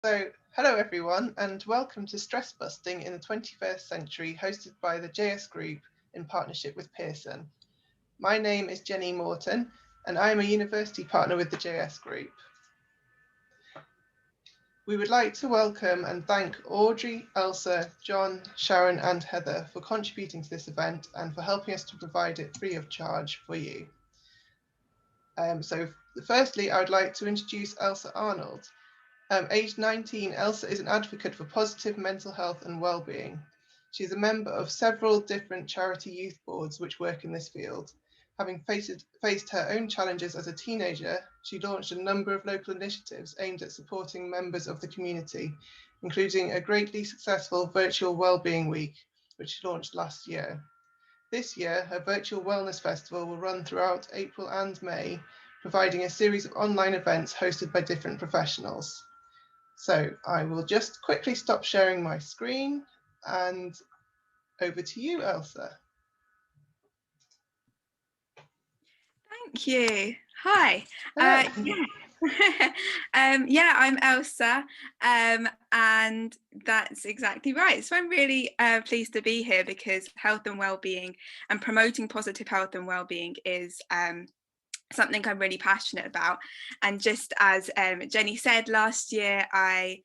Hello everyone, and welcome to Stress Busting in the 21st Century, hosted by the JS Group in partnership with Pearson. My name is Jenny Morton, and I am a university partner with the JS Group. We would like to welcome and thank Audrey, Elsa, John, Sharon, and Heather for contributing to this event and for helping us to provide it free of charge for you. Firstly, I would like to introduce Elsa Arnold. Aged 19, Elsa is an advocate for positive mental health and well-being. She is a member of several different charity youth boards which work in this field. Having faced her own challenges as a teenager, she launched a number of local initiatives aimed at supporting members of the community, including a greatly successful virtual wellbeing week, which she launched last year. This year, her virtual wellness festival will run throughout April and May, providing a series of online events hosted by different professionals. So I will just quickly stop sharing my screen and over to you, Elsa. Thank you. Hi. I'm Elsa, and that's exactly right. So I'm really pleased to be here because health and well-being and promoting positive health and well-being is something I'm really passionate about. And just as Jenny said, last year I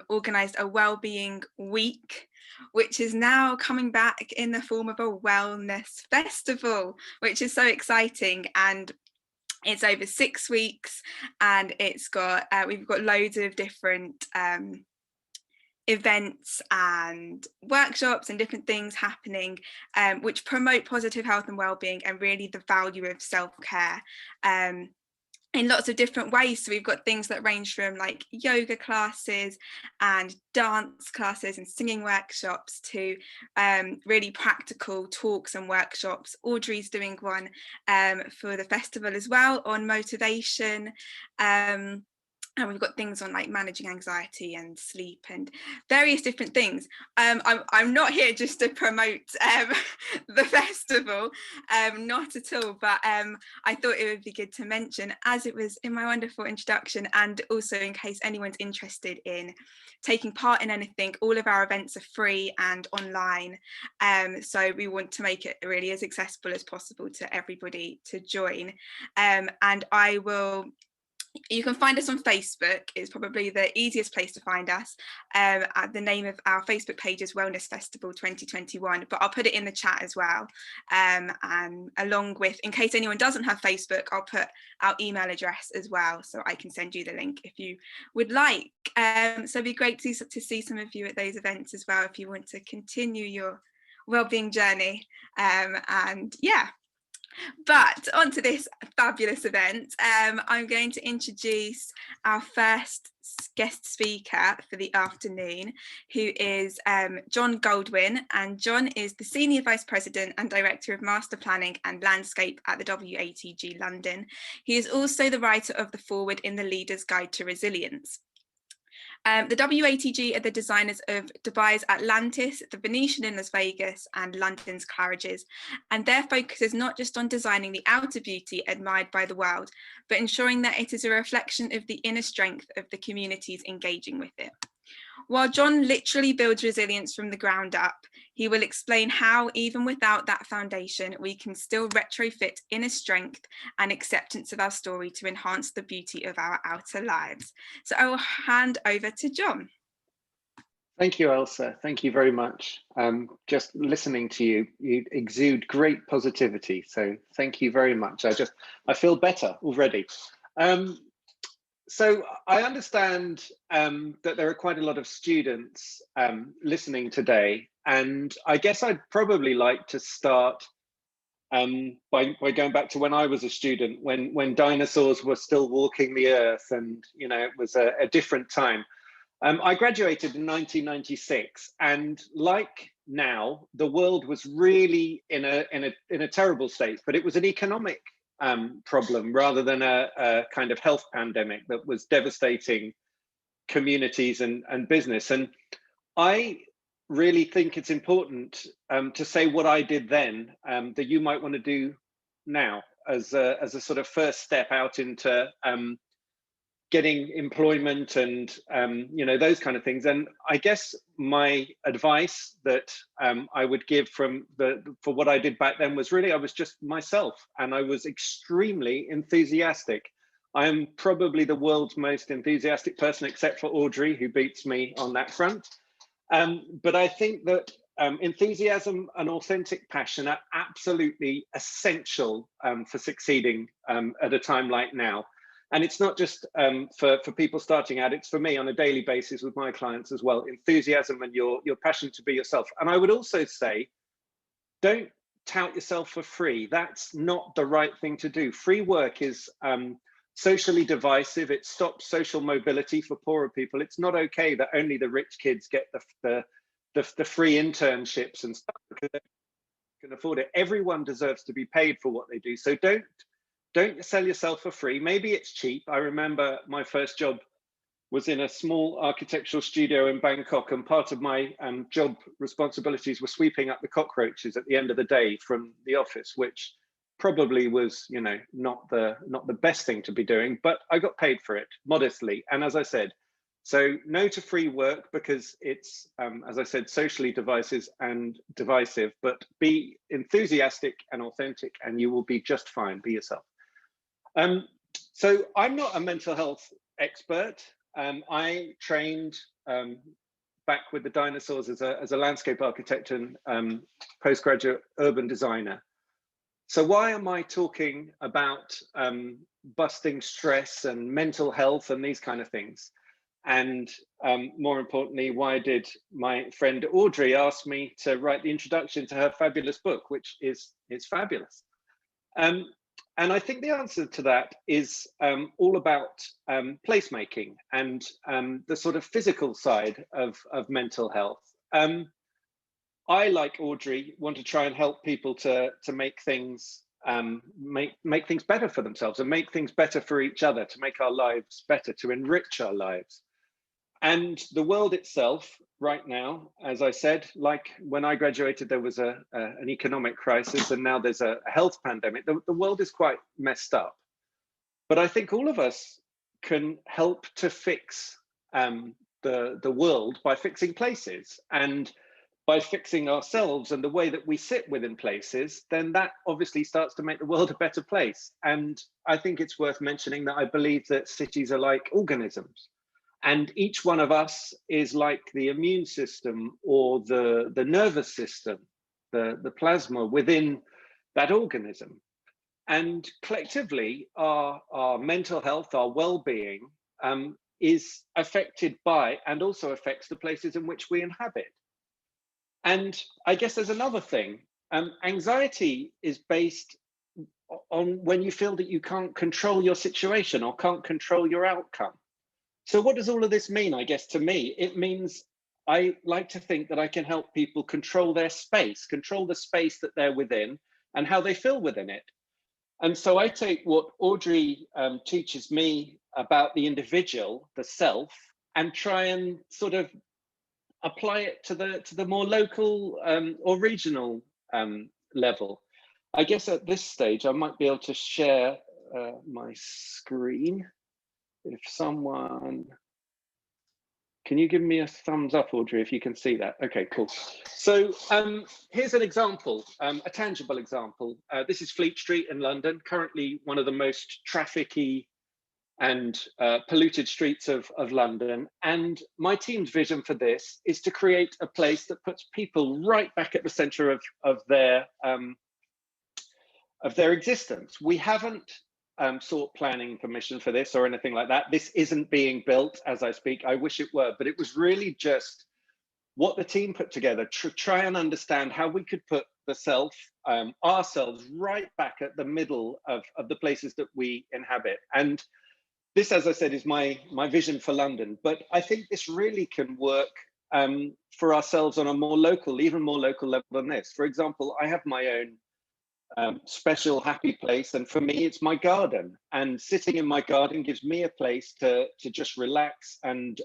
organised a wellbeing week, which is now coming back in the form of a wellness festival, which is so exciting. And it's over 6 weeks, and it's got we've got loads of different events and workshops and different things happening which promote positive health and well-being and really the value of self-care in lots of different ways. So we've got things that range from like yoga classes and dance classes and singing workshops to really practical talks and workshops. Audrey's doing one for the festival as well on motivation. And we've got things on like managing anxiety and sleep and various different things. I'm not here just to promote the festival, not at all, but I thought it would be good to mention, as it was in my wonderful introduction, and also in case anyone's interested in taking part in anything, all of our events are free and online. So we want to make it really as accessible as possible to everybody to join. And you can find us on Facebook. It's probably the easiest place to find us. The name of our Facebook page is Wellness Festival 2021, but I'll put it in the chat as well. And along with, in case anyone doesn't have Facebook, I'll put our email address as well, so I can send you the link if you would like. So it'd be great to see some of you at those events as well, if you want to continue your wellbeing journey. And yeah. But onto this fabulous event, I'm going to introduce our first guest speaker for the afternoon, who is John Goldwyn. And John is the Senior Vice President and Director of Master Planning and Landscape at the WATG London. He is also the writer of the foreword in the Leader's Guide to Resilience. The WATG are the designers of Dubai's Atlantis, the Venetian in Las Vegas, and London's Claridge's, and their focus is not just on designing the outer beauty admired by the world, but ensuring that it is a reflection of the inner strength of the communities engaging with it. While John literally builds resilience from the ground up, he will explain how, even without that foundation, we can still retrofit inner strength and acceptance of our story to enhance the beauty of our outer lives. So I will hand over to John. Thank you, Elsa. Thank you very much. Just listening to you, you exude great positivity. So thank you very much. I feel better already. So I understand that there are quite a lot of students listening today, and I guess I'd probably like to start by going back to when I was a student, when dinosaurs were still walking the earth, and it was a different time. I graduated in 1996, and like now, the world was really in a terrible state, but it was an economic problem rather than a kind of health pandemic that was devastating communities and business. And I really think it's important to say what I did then that you might want to do now as a sort of first step out into getting employment and you know, those kind of things. And I guess my advice that I would give for what I did back then was really, I was just myself, and I was extremely enthusiastic. I am probably the world's most enthusiastic person, except for Audrey, who beats me on that front. But I think that enthusiasm and authentic passion are absolutely essential for succeeding at a time like now. And it's not just for people starting out, it's for me on a daily basis with my clients as well. Enthusiasm and your passion to be yourself. And I would also say, don't tout yourself for free. That's not the right thing to do. Free work is socially divisive. It stops social mobility for poorer people. It's not okay that only the rich kids get the free internships and stuff because they can afford it. Everyone deserves to be paid for what they do. So don't sell yourself for free. Maybe it's cheap. I remember my first job was in a small architectural studio in Bangkok, and part of my job responsibilities were sweeping up the cockroaches at the end of the day from the office, which probably was, you know, not the best thing to be doing, but I got paid for it modestly. And as I said, so no to free work because it's, as I said, socially divisive, but be enthusiastic and authentic and you will be just fine. Be yourself. So I'm not a mental health expert. I trained back with the dinosaurs as a landscape architect and postgraduate urban designer. So why am I talking about busting stress and mental health and these kind of things? And more importantly, why did my friend Audrey ask me to write the introduction to her fabulous book, which is fabulous? And I think the answer to that is all about placemaking and the sort of physical side of mental health. I, like Audrey, want to try and help people to make things make things better for themselves and make things better for each other, to make our lives better, to enrich our lives. And the world itself right now, as I said, like when I graduated, there was an economic crisis, and now there's a health pandemic. The world is quite messed up. But I think all of us can help to fix the world by fixing places. And by fixing ourselves and the way that we sit within places, then that obviously starts to make the world a better place. And I think it's worth mentioning that I believe that cities are like organisms. And each one of us is like the immune system or the nervous system, the plasma within that organism. And collectively, our mental health, our well-being is affected by and also affects the places in which we inhabit. And I guess there's another thing. Anxiety is based on when you feel that you can't control your situation or can't control your outcome. So what does all of this mean, I guess, to me? It means I like to think that I can help people control their space, control the space that they're within and how they feel within it. And so I take what Audrey teaches me about the individual, the self, and try and sort of apply it to the more local or regional level. I guess at this stage, I might be able to share my screen. If someone, can you give me a thumbs up, Audrey, if you can see that? Okay, cool. So here's an example, a tangible example. This is Fleet Street in London, currently one of the most trafficy and polluted streets of London. And my team's vision for this is to create a place that puts people right back at the center of their existence. We haven't sought planning permission for this or anything like that. This isn't being built as I speak. I wish it were, but it was really just what the team put together to try and understand how we could put the self, ourselves right back at the middle of the places that we inhabit. And this, as I said, is my vision for London, but I think this really can work for ourselves on a more local, even more local level than this. For example, I have my own special happy place, and for me it's my garden, and sitting in my garden gives me a place to just relax and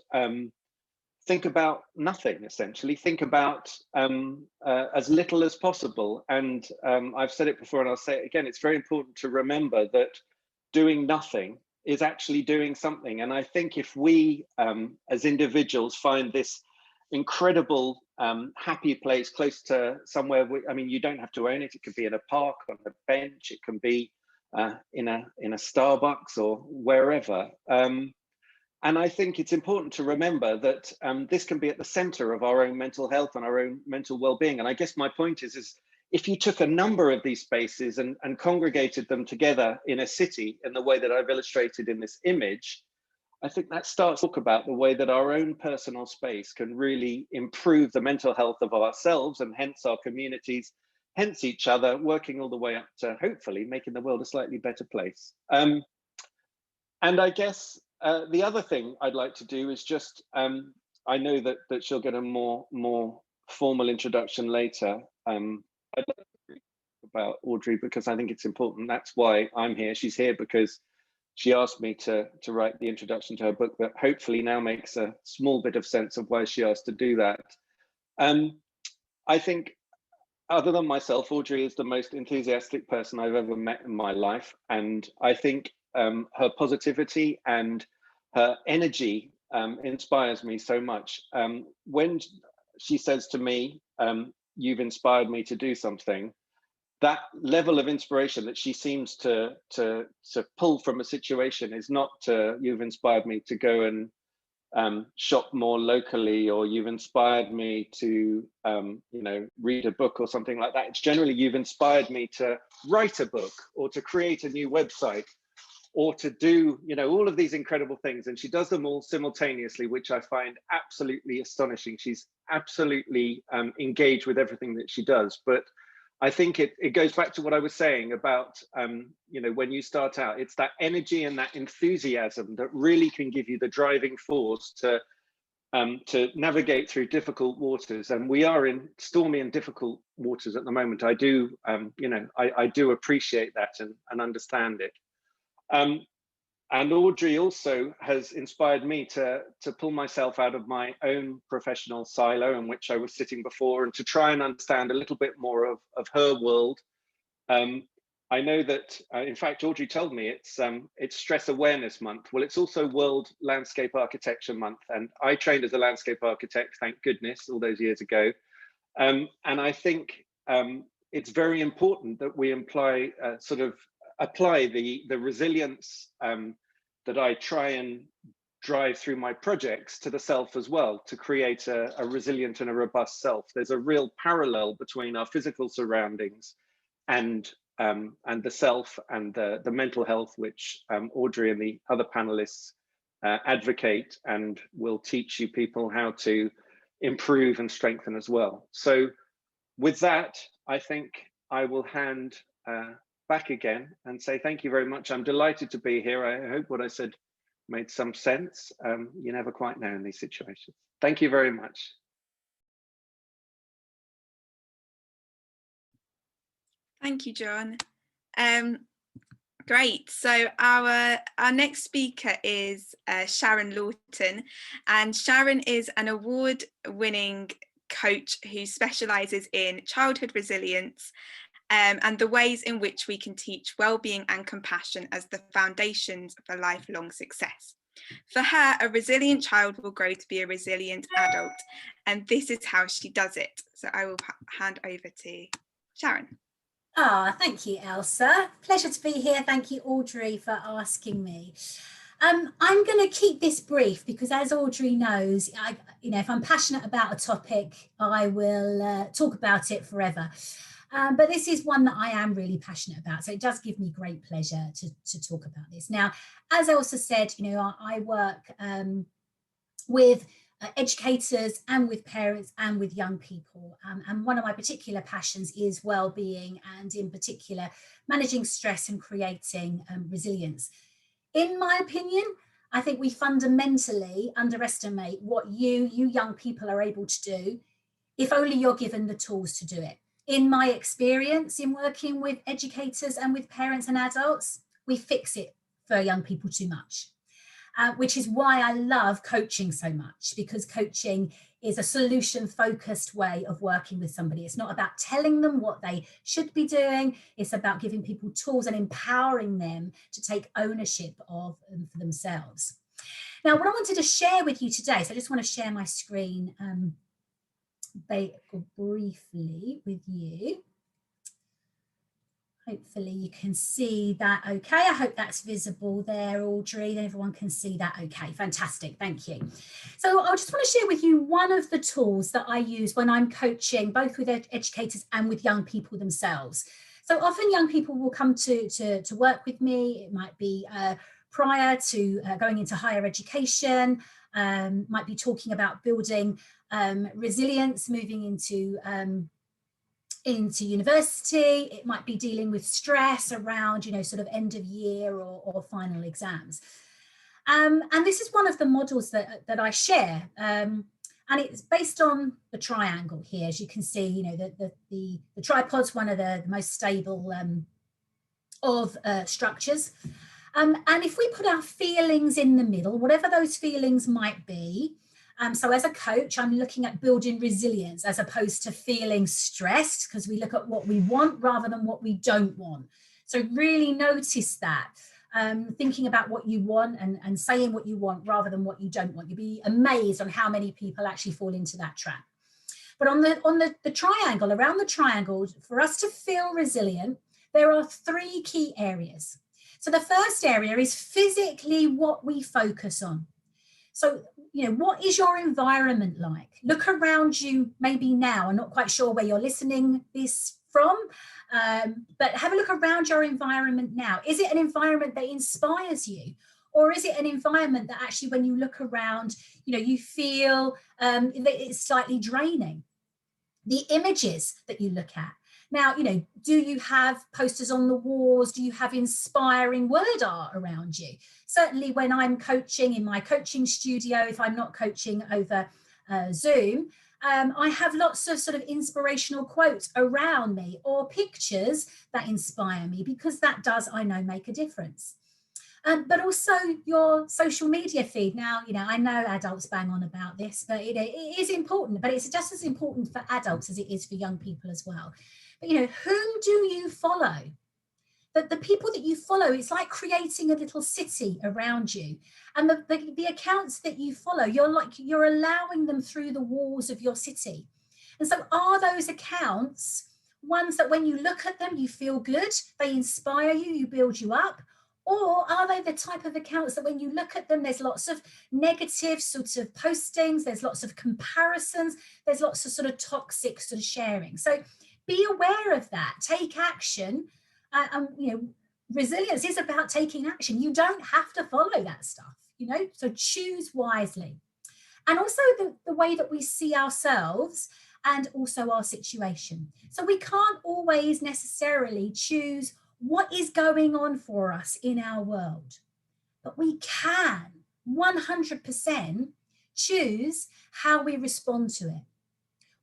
think about nothing, essentially think about as little as possible. And I've said it before and I'll say it again, it's very important to remember that doing nothing is actually doing something. And I think if we as individuals find this incredible happy place close to somewhere, I mean, you don't have to own it. It could be in a park, on a bench, it can be in a Starbucks or wherever. And I think it's important to remember that this can be at the center of our own mental health and our own mental well-being. And I guess my point is if you took a number of these spaces and congregated them together in a city in the way that I've illustrated in this image, I think that starts to talk about the way that our own personal space can really improve the mental health of ourselves and hence our communities, hence each other, working all the way up to hopefully making the world a slightly better place. And I guess the other thing I'd like to do is just, I know that she'll get a more formal introduction later. I'd like to talk about Audrey because I think it's important. That's why I'm here. She's here because she asked me to write the introduction to her book that hopefully now makes a small bit of sense of why she asked to do that. I think other than myself, Audrey is the most enthusiastic person I've ever met in my life. And I think her positivity and her energy inspires me so much. When she says to me, you've inspired me to do something, that level of inspiration that she seems to pull from a situation is not you've inspired me to go and shop more locally, or you've inspired me to read a book or something like that. It's generally you've inspired me to write a book or to create a new website or to do all of these incredible things, and she does them all simultaneously, which I find absolutely astonishing. She's absolutely engaged with everything that she does. But I think it goes back to what I was saying about, when you start out, it's that energy and that enthusiasm that really can give you the driving force to navigate through difficult waters. And we are in stormy and difficult waters at the moment. I do, I do appreciate that and understand it. And Audrey also has inspired me to pull myself out of my own professional silo in which I was sitting before, and to try and understand a little bit more of her world. I know that, in fact, Audrey told me it's Stress Awareness Month. Well, it's also World Landscape Architecture Month. And I trained as a landscape architect, thank goodness, all those years ago. And I think it's very important that we apply the resilience that I try and drive through my projects to the self as well, to create a resilient and a robust self. There's a real parallel between our physical surroundings and the self and the mental health, which Audrey and the other panelists advocate and will teach you people how to improve and strengthen as well. So with that, I think I will hand back again and say thank you very much. I'm delighted to be here. I hope what I said made some sense. You never quite know in these situations. Thank you very much. Thank you, John. Great. So our next speaker is Sharon Lawton, and Sharon is an award-winning coach who specialises in childhood resilience and the ways in which we can teach well-being and compassion as the foundations for lifelong success. For her, a resilient child will grow to be a resilient adult, and this is how she does it. So I will hand over to Sharon. Thank you, Elsa. Pleasure to be here. Thank you, Audrey, for asking me. I'm going to keep this brief because, as Audrey knows, if I'm passionate about a topic, I will talk about it forever. But this is one that I am really passionate about, so it does give me great pleasure to talk about this. Now, as Elsa said, I work with educators and with parents and with young people, and one of my particular passions is well-being, and in particular managing stress and creating resilience. In my opinion, I think we fundamentally underestimate what you young people are able to do if only you're given the tools to do it. In my experience in working with educators and with parents and adults, we fix it for young people too much. which is why I love coaching so much, because coaching is a solution-focused way of working with somebody. It's not about telling them what they should be doing. It's about giving people tools and empowering them to take ownership of them for themselves. Now, what I wanted to share with you today, so I just want to share my screen briefly with you. Hopefully you can see that okay. I hope that's visible there, Audrey. Everyone can see that okay. Fantastic, thank you. So I just want to share with you one of the tools that I use when I'm coaching, both with educators and with young people themselves. So often young people will come to work with me. It might be prior to going into higher education, might be talking about building resilience, moving into university. It might be dealing with stress around, sort of end of year or final exams. And this is one of the models that I share. And it's based on the triangle here. As you can see, the tripod's one of the most stable of structures. And if we put our feelings in the middle, whatever those feelings might be, so as a coach, I'm looking at building resilience as opposed to feeling stressed, because we look at what we want rather than what we don't want. So really notice that, thinking about what you want and saying what you want rather than what you don't want. You'd be amazed on how many people actually fall into that trap. But on the triangle, around the triangle, for us to feel resilient, there are 3 key areas. So the first area is physically what we focus on. So, what is your environment like? Look around you maybe now. I'm not quite sure where you're listening this from, but have a look around your environment now. Is it an environment that inspires you? Or is it an environment that actually, when you look around, you feel that it's slightly draining? The images that you look at. Now, do you have posters on the walls? Do you have inspiring word art around you? Certainly when I'm coaching in my coaching studio, if I'm not coaching over Zoom, I have lots of sort of inspirational quotes around me or pictures that inspire me, because that does, I know, make a difference. But also your social media feed. Now, I know adults bang on about this, but it is important, but it's just as important for adults as it is for young people as well. But, whom do you follow? The people that you follow, it's like creating a little city around you. And the accounts that you follow, you're allowing them through the walls of your city. And so are those accounts ones that when you look at them, you feel good, they inspire you, you build you up? Or are they the type of accounts that when you look at them, there's lots of negative sort of postings, there's lots of comparisons, there's lots of sort of toxic sort of sharing. So be aware of that, take action. Resilience is about taking action. You don't have to follow that stuff, so choose wisely. And also the way that we see ourselves and also our situation. So we can't always necessarily choose what is going on for us in our world, but we can 100% choose how we respond to it.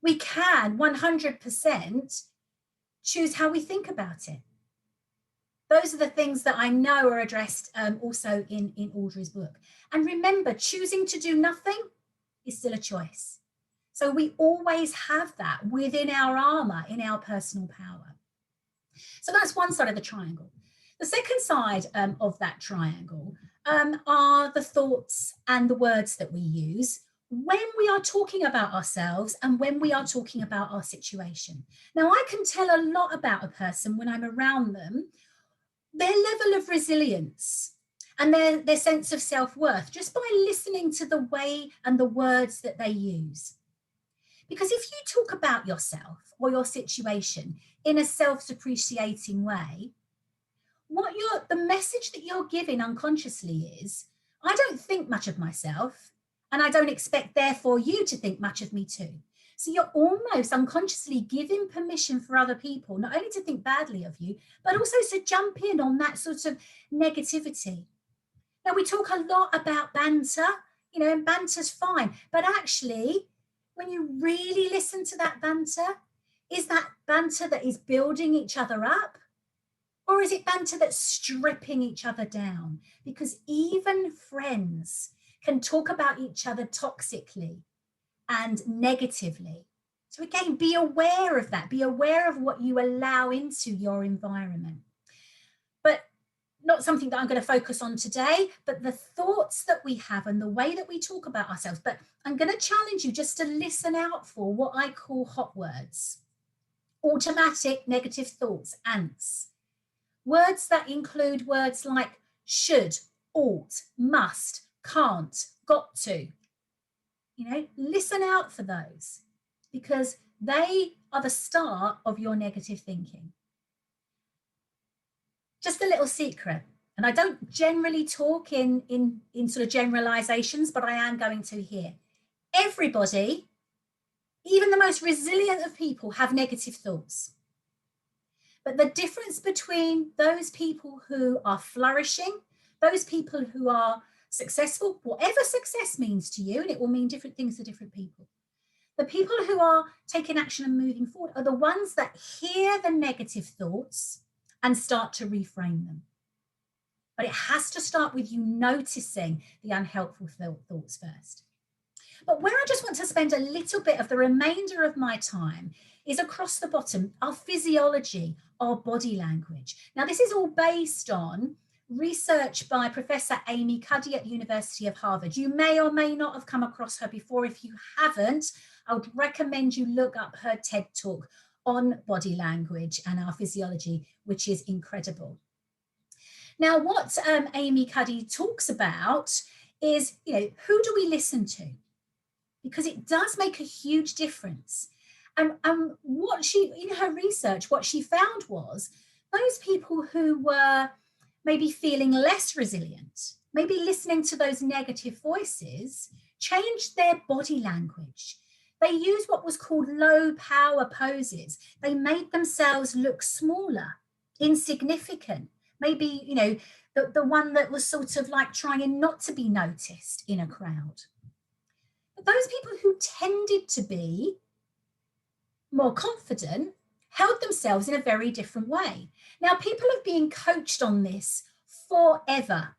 We can 100% choose how we think about it. Those are the things that I know are addressed also in Audrey's book. And remember, choosing to do nothing is still a choice. So we always have that within our armor, in our personal power. So that's one side of the triangle. The second side of that triangle are the thoughts and the words that we use when we are talking about ourselves and when we are talking about our situation. Now, I can tell a lot about a person when I'm around them, their level of resilience and their sense of self-worth, just by listening to the way and the words that they use. Because if you talk about yourself or your situation in a self-depreciating way, the message that you're giving unconsciously is, I don't think much of myself, and I don't expect, therefore, you to think much of me too. So you're almost unconsciously giving permission for other people, not only to think badly of you, but also to jump in on that sort of negativity. Now, we talk a lot about banter, and banter's fine, but actually, when you really listen to that banter, is that banter that is building each other up? Or is it banter that's stripping each other down? Because even friends can talk about each other toxically and negatively. So again, be aware of that. Be aware of what you allow into your environment. But not something that I'm going to focus on today, but the thoughts that we have and the way that we talk about ourselves. But I'm going to challenge you just to listen out for what I call hot words. Automatic negative thoughts, ants. Words that include words like should, ought, must, can't, got to. Listen out for those, because they are the start of your negative thinking. Just a little secret, and I don't generally talk in sort of generalizations, but I am going to here. Everybody, even the most resilient of people, have negative thoughts. But the difference between those people who are flourishing, those people who are successful, whatever success means to you, and it will mean different things to different people, the people who are taking action and moving forward are the ones that hear the negative thoughts and start to reframe them. But it has to start with you noticing the unhelpful thoughts first. But where I just want to spend a little bit of the remainder of my time is across the bottom, our physiology, our body language. Now, this is all based on research by Professor Amy Cuddy at the University of Harvard. You may or may not have come across her before. If you haven't, I would recommend you look up her TED Talk on body language and our physiology, which is incredible. Now, what Amy Cuddy talks about is, who do we listen to? Because it does make a huge difference. And what she, in her research, what she found was those people who were maybe feeling less resilient, maybe listening to those negative voices, changed their body language. They used what was called low power poses. They made themselves look smaller, insignificant. Maybe, the one that was sort of like trying not to be noticed in a crowd. But those people who tended to be more confident held themselves in a very different way. Now, people have been coached on this forever.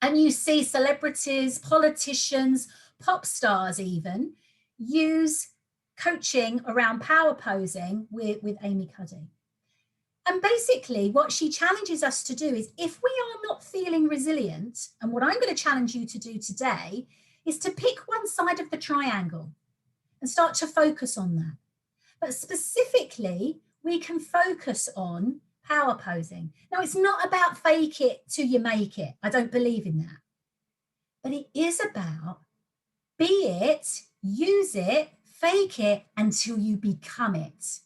And you see celebrities, politicians, pop stars even, use coaching around power posing with Amy Cuddy. And basically what she challenges us to do is, if we are not feeling resilient, and what I'm going to challenge you to do today is to pick one side of the triangle and start to focus on that. But specifically, we can focus on power posing. Now, it's not about fake it till you make it. I don't believe in that. But it is about be it, use it, fake it until you become it.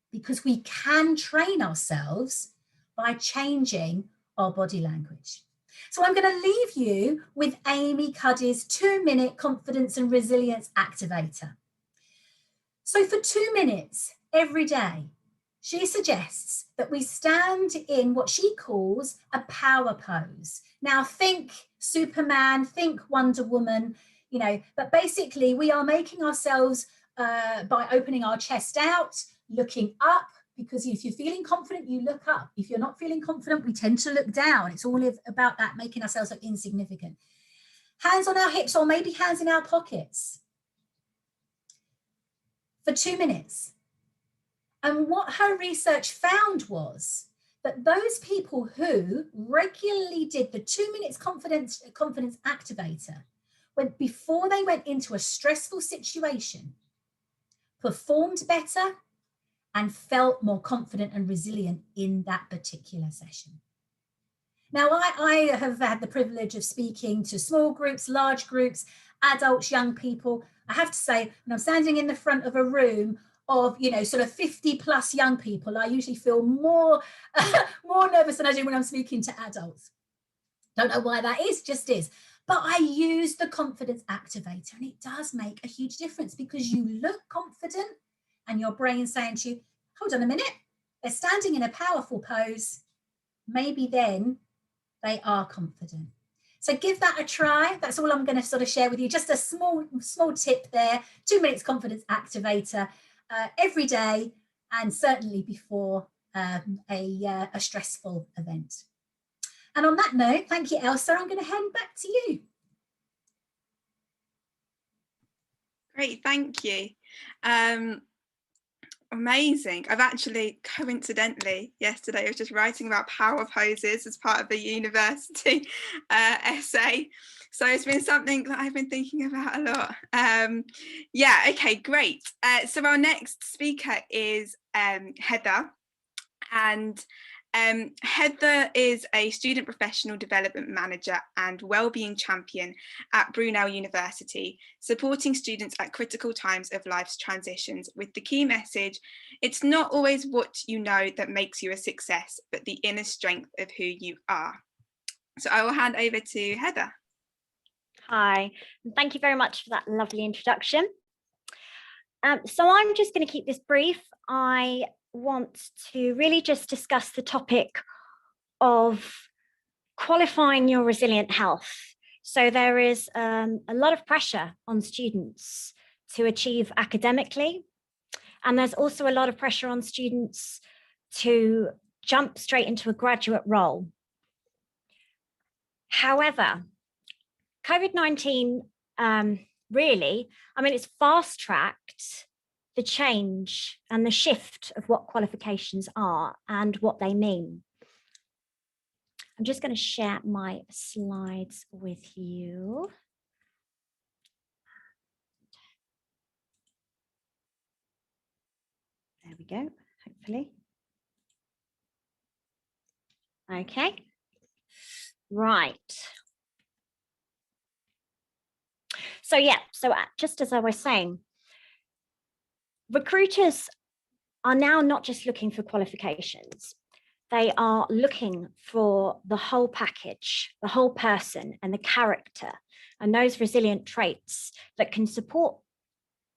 Because we can train ourselves by changing our body language. So I'm going to leave you with Amy Cuddy's 2-minute confidence and resilience activator. So for 2 minutes every day, she suggests that we stand in what she calls a power pose. Now think Superman, think Wonder Woman, but basically we are making ourselves by opening our chest out, looking up, because if you're feeling confident, you look up. If you're not feeling confident, we tend to look down. It's all about that, making ourselves look insignificant. Hands on our hips, or maybe hands in our pockets for 2 minutes. And what her research found was that those people who regularly did the 2 minutes confidence activator, before they went into a stressful situation, performed better and felt more confident and resilient in that particular session. Now, I have had the privilege of speaking to small groups, large groups, adults, young people. I have to say, when I'm standing in the front of a room of, sort of 50 plus young people, I usually feel more nervous than I do when I'm speaking to adults. Don't know why that is, just is. But I use the confidence activator, and it does make a huge difference, because you look confident and your brain's saying to you, hold on a minute, they're standing in a powerful pose. Maybe then they are confident. So give that a try. That's all I'm going to sort of share with you. Just a small tip there. 2 minutes confidence activator every day, and certainly before a stressful event. And on that note, thank you, Elsa. I'm going to hand back to you. Great, thank you. Amazing. I've actually, coincidentally, yesterday I was just writing about power poses as part of the university essay. So it's been something that I've been thinking about a lot. Yeah, okay, great. So our next speaker is Heather. And Heather is a student professional development manager and wellbeing champion at Brunel University, supporting students at critical times of life's transitions with the key message: it's not always what you know that makes you a success, but the inner strength of who you are. So I will hand over to Heather. Hi, and thank you very much for that lovely introduction. So I'm just going to keep this brief. I want to really just discuss the topic of qualifying your resilient health. So there is a lot of pressure on students to achieve academically, and there's also a lot of pressure on students to jump straight into a graduate role. However, COVID-19 really, I mean, it's fast-tracked the change and the shift of what qualifications are and what they mean. I'm just going to share my slides with you. There we go, hopefully. Okay, right. So yeah, so just as I was saying, recruiters are now not just looking for qualifications. They are looking for the whole package, the whole person and the character and those resilient traits that can support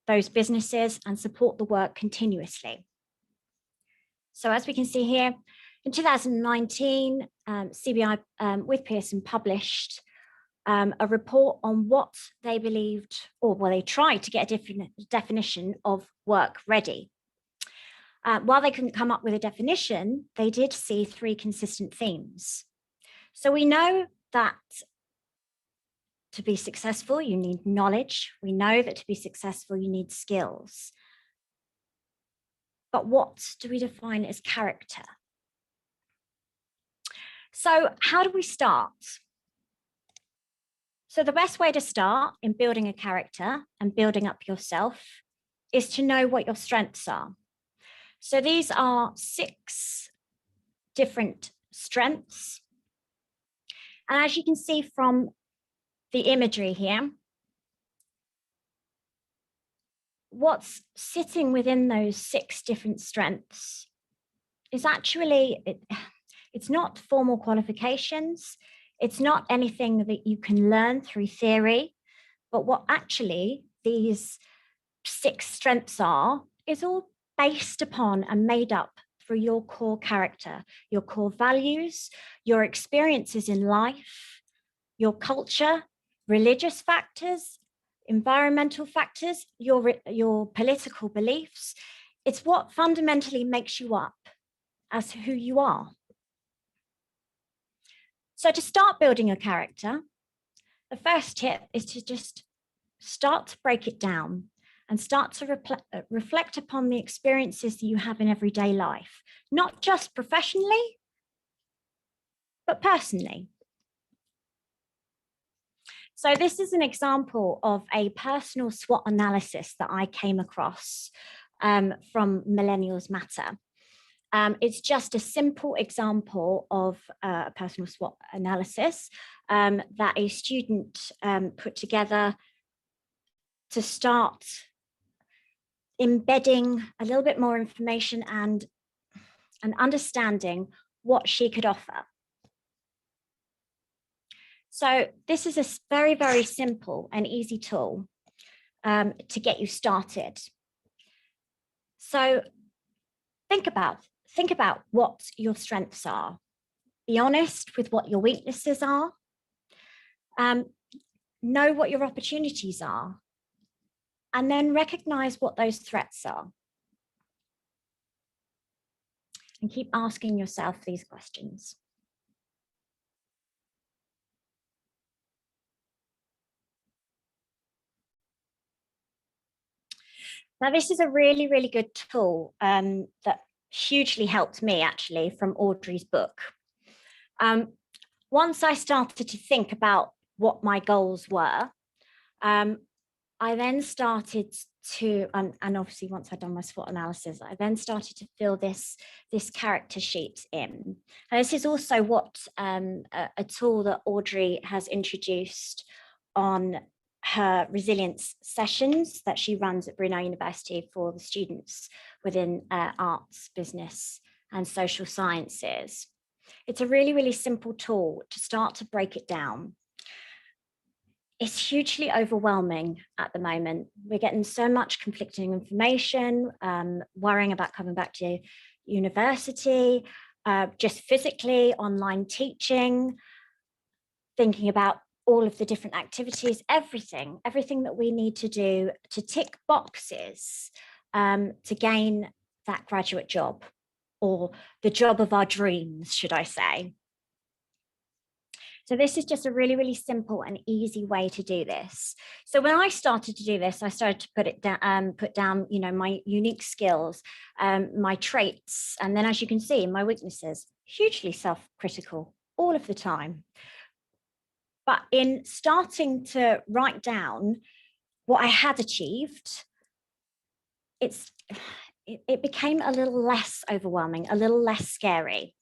those businesses and support the work continuously. So as we can see here, in 2019, CBI with Pearson published a report on what they believed, or well, they tried to get a definition of work ready. While they couldn't come up with a definition, they did see three consistent themes. So we know that to be successful, you need knowledge. We know that to be successful, you need skills. But what do we define as character? So how do we start? So the best way to start in building a character and building up yourself is to know what your strengths are. So these are 6 different strengths. And as you can see from the imagery here, what's sitting within those 6 different strengths is actually, it's not formal qualifications. It's not anything that you can learn through theory, but what actually these 6 strengths are is all based upon and made up through your core character, your core values, your experiences in life, your culture, religious factors, environmental factors, your political beliefs. It's what fundamentally makes you up as who you are. So to start building a character, the first tip is to just start to break it down and start to reflect upon the experiences that you have in everyday life, not just professionally, but personally. So this is an example of a personal SWOT analysis that I came across from Millennials Matter. It's just a simple example of a personal SWOT analysis that a student put together to start embedding a little bit more information and understanding what she could offer. So this is a very, very simple and easy tool to get you started. So think about what your strengths are. Be honest with what your weaknesses are. Know what your opportunities are. And then recognize what those threats are. and keep asking yourself these questions. Now, this is a really, really good tool that hugely helped me actually from Audrey's book. Once I started to think about what my goals were, I then started to, and obviously once I'd done my SWOT analysis, I then started to fill this character sheet in. And this is also what a tool that Audrey has introduced on her resilience sessions that she runs at Brunel University for the students within arts, business, and social sciences. It's a really, really simple tool to start to break it down. It's hugely overwhelming at the moment. We're getting so much conflicting information, worrying about coming back to university, just physically, online teaching, thinking about all of the different activities, everything that we need to do to tick boxes to gain that graduate job, or the job of our dreams, should I say. So this is just a really, really simple and easy way to do this. So when I started to do this, I started to put down, you know, my unique skills, my traits, and then, as you can see, my weaknesses. Hugely self-critical all of the time. But in starting to write down what I had achieved, it became a little less overwhelming, a little less scary.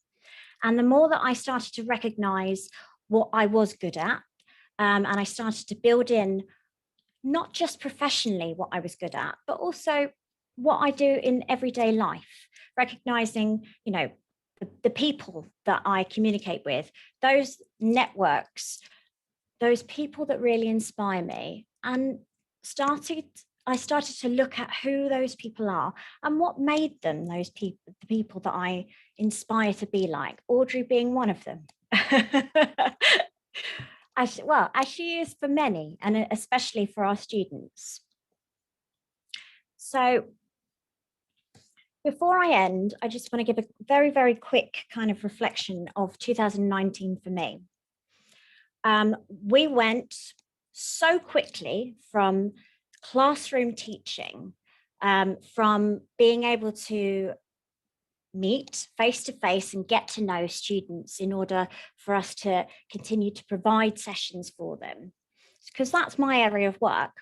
And the more that I started to recognize what I was good at, and I started to build in not just professionally what I was good at, but also what I do in everyday life, recognizing, you know, the people that I communicate with, those networks, those people that really inspire me, and I started to look at who those people are and what made them those people, the people that I inspire to be like, Audrey being one of them. as she is for many, and especially for our students. So before I end, I just want to give a very, very quick kind of reflection of 2019 for me. We went so quickly from classroom teaching, from being able to meet face to face and get to know students in order for us to continue to provide sessions for them, because that's my area of work.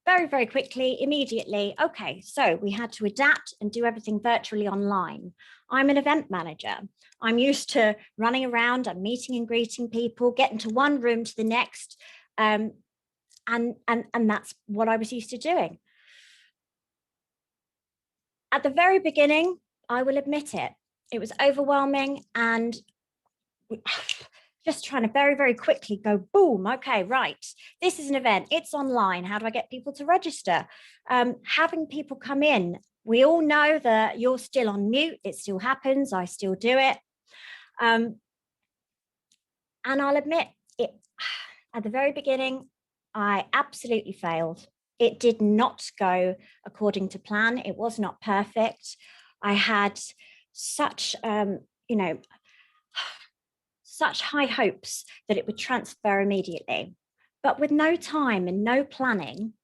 Very, very quickly, immediately, okay, so we had to adapt and do everything virtually online. I'm an event manager. I'm used to running around and meeting and greeting people, getting to one room to the next, and that's what I was used to doing. At the very beginning, I will admit it, it was overwhelming, and just trying to very, very quickly go, boom, okay, right, this is an event, it's online, how do I get people to register? Having people come in, we all know that you're still on mute, it still happens, I still do it. And I'll admit, it at the very beginning, I absolutely failed. It did not go according to plan, it was not perfect. I had such, you know, such high hopes that it would transfer immediately. But with no time and no planning,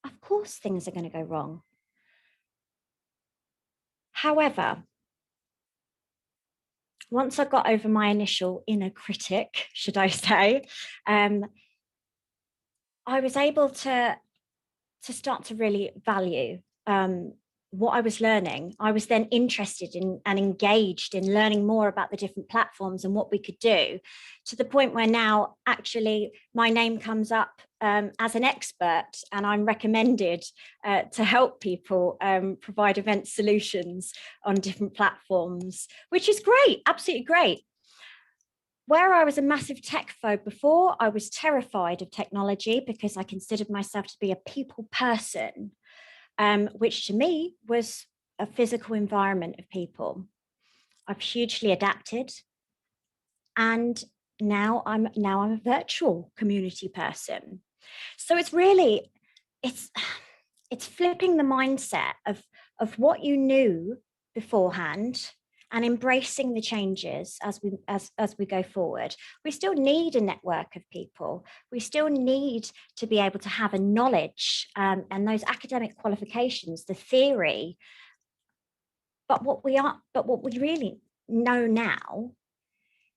of course things are going to go wrong. However, once I got over my initial inner critic, should I say, I was able to start to really value what I was learning. I was then interested in and engaged in learning more about the different platforms and what we could do, to the point where now actually my name comes up as an expert, and I'm recommended to help people provide event solutions on different platforms, which is great, absolutely great. Where I was a massive tech phobe before, I was terrified of technology because I considered myself to be a people person, which to me was a physical environment of people. I've hugely adapted, and now I'm a virtual community person. So it's really, it's flipping the mindset of what you knew beforehand and embracing the changes as we go forward. We still need a network of people. We still need to be able to have a knowledge and those academic qualifications, the theory. But what we really know now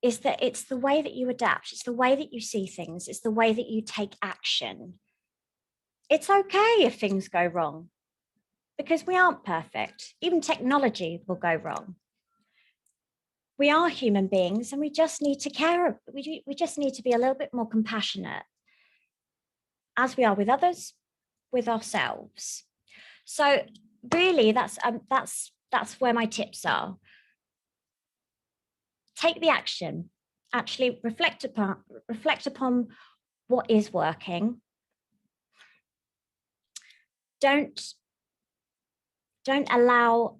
is that it's the way that you adapt, it's the way that you see things, it's the way that you take action. It's okay if things go wrong, because we aren't perfect. Even technology will go wrong. We are human beings, and we just need to care. We just need to be a little bit more compassionate, as we are with others, with ourselves. So really, that's where my tips are. Take the action. Actually reflect upon what is working. Don't allow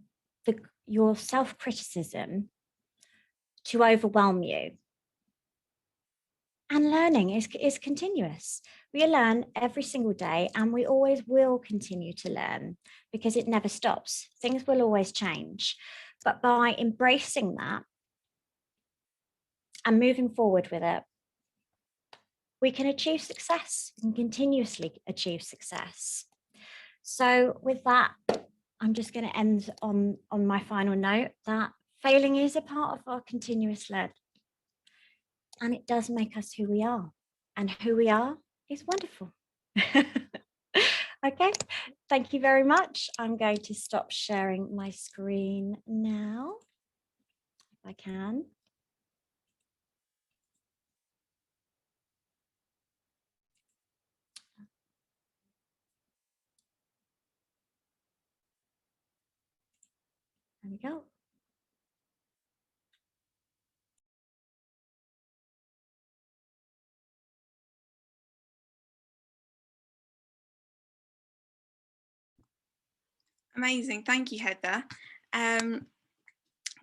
your self-criticism to overwhelm you. And learning is continuous. We learn every single day, and we always will continue to learn, because it never stops. Things will always change. But by embracing that and moving forward with it, we can achieve success and continuously achieve success. So with that, I'm just going to end on my final note that failing is a part of our continuous learning. And it does make us who we are. And who we are is wonderful. Okay, thank you very much. I'm going to stop sharing my screen now, if I can. There we go. Amazing, thank you, Heather.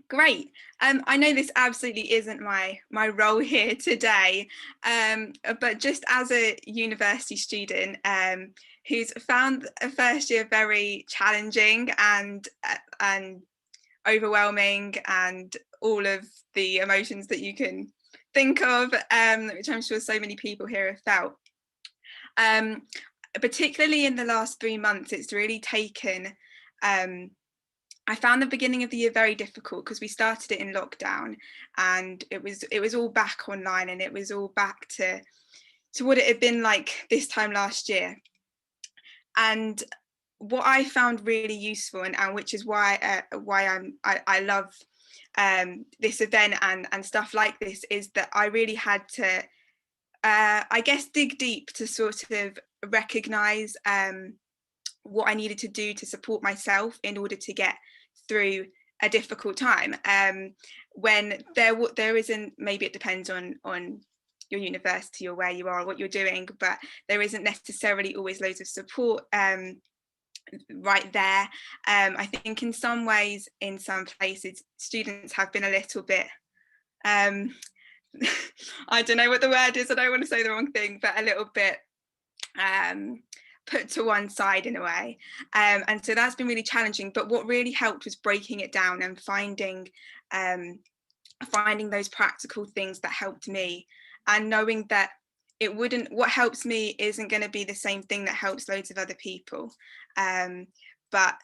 Great. I know this absolutely isn't my role here today, but just as a university student who's found a first year very challenging and overwhelming, and all of the emotions that you can think of, which I'm sure so many people here have felt. Particularly in the last 3 months, it's really taken, I found the beginning of the year very difficult, because we started it in lockdown, and it was all back online, and it was all back to what it had been like this time last year. And what I found really useful, and which is why I love this event and stuff like this, is that I really had to I guess dig deep to sort of recognize what I needed to do to support myself in order to get through a difficult time, when there isn't, maybe it depends on your university or where you are or what you're doing, but there isn't necessarily always loads of support right there. I think in some ways, in some places, students have been a little bit I don't know what the word is, I don't want to say the wrong thing, but a little bit put to one side in a way, and so that's been really challenging. But what really helped was breaking it down and finding those practical things that helped me, and knowing that what helps me isn't going to be the same thing that helps loads of other people, but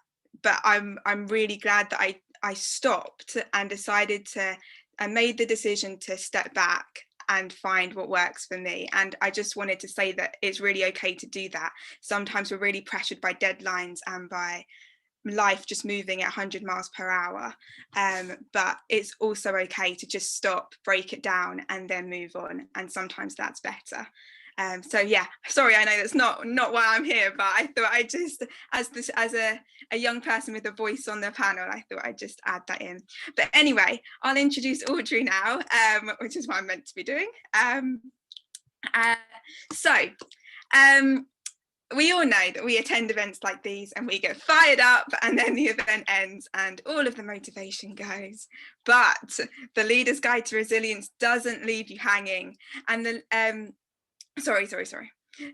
I'm really glad that I stopped and decided to, I made the decision to step back and find what works for me. And I just wanted to say that it's really okay to do that. Sometimes we're really pressured by deadlines and by life just moving at 100 miles per hour. But it's also okay to just stop, break it down, and then move on. And sometimes that's better. So yeah, sorry, I know that's not why I'm here, but I thought I just, as a young person with a voice on the panel, I thought I'd just add that in. But anyway, I'll introduce Audrey now, which is what I'm meant to be doing. We all know that we attend events like these and we get fired up, and then the event ends and all of the motivation goes. But the Leader's Guide to Resilience doesn't leave you hanging. And the sorry.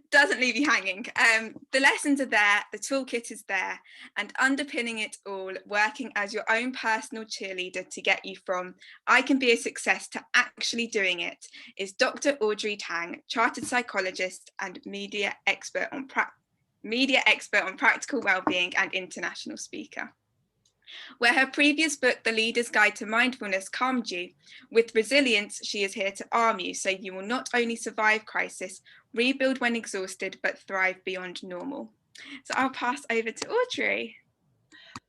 Doesn't leave you hanging. The lessons are there, the toolkit is there, and underpinning it all, working as your own personal cheerleader to get you from I can be a success to actually doing it, is Dr. Audrey Tang, chartered psychologist and media expert on practical wellbeing and international speaker. Where her previous book, The Leader's Guide to Mindfulness, calmed you, with resilience, she is here to arm you so you will not only survive crisis, rebuild when exhausted, but thrive beyond normal. So I'll pass over to Audrey.